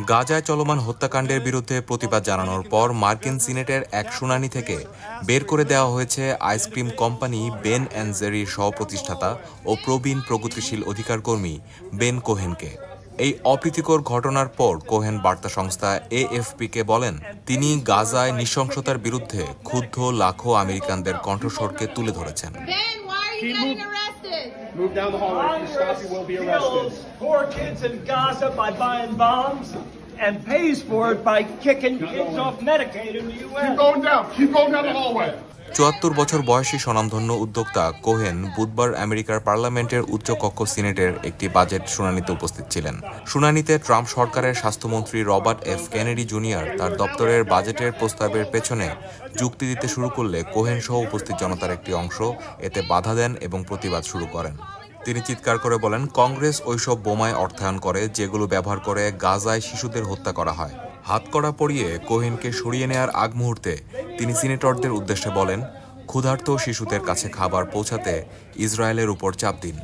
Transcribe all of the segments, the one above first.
গাজায় চলমান হত্যাকাণ্ডের বিরুদ্ধে প্রতিবাদ জানানোর পর মার্কিন সিনেটের এক শুনানি থেকে বের করে দেওয়া হয়েছে আইসক্রিম কোম্পানি বেন অ্যান্ড জেরির সহ-প্রতিষ্ঠাতা ও প্রবীণ প্রগতিশীল অধিকার কর্মী বেন কোহেনকে। এই অপ্রীতিকর ঘটনার পর কোহেন বার্তা সংস্থা এএফপিকে বলেন, তিনি গাজায় নৃশংসতার বিরুদ্ধে ক্ষুব্ধ লাখো আমেরিকানদের কণ্ঠস্বরকে তুলে ধরেছেন। Move down the hallway. If you stop, you will be arrested. Poor kids in Gaza by buying bombs and pays for it by kicking kids off Medicaid in the U.S. Keep going down. Keep going down the hallway. ৭৪ বছর বয়সী স্বনামধন্য উদ্যোক্তা Cohen বুধবার আমেরিকার পার্লামেন্টের উচ্চকক্ষ সিনেটের একটি budget শুনানিতে উপস্থিত ছিলেন। শুনানিতে ট্রাম্প সরকারের স্বাস্থ্যমন্ত্রী রবার্ট এফ কেনেডি জুনিয়র তার দপ্তরের বাজেটের প্রস্তাবের পেছনে যুক্তি দিতে শুরু করলে কোহেন সহ উপস্থিত জনতার একটি অংশ এতে বাধা দেন এবং প্রতিবাদ শুরু করেন। তিনি চিৎকার করে বলেন, কংগ্রেস ওইসব বোমায় অর্থায়ন করে যেগুলো ব্যবহার করে গাজায় শিশুদের হত্যা করা হয়। হাতকড়া পরিয়ে কোহেনকে সরিয়ে নেয়ার আগ মুহূর্তে তিনি সিনেটরদের উদ্দেশ্যে বলেন, ক্ষুধার্ত শিশুদের কাছে খাবার পৌঁছাতে ইসরায়েলের উপর চাপ দিন।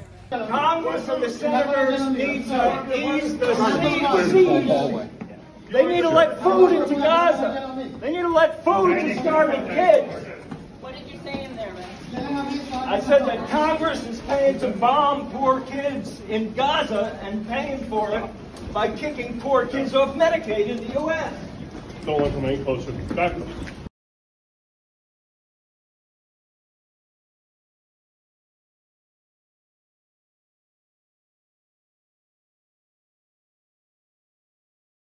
I said that Congress is paying to bomb poor kids in Gaza and paying for it by kicking poor kids off Medicaid in the U.S. Don't let them any closer. Back.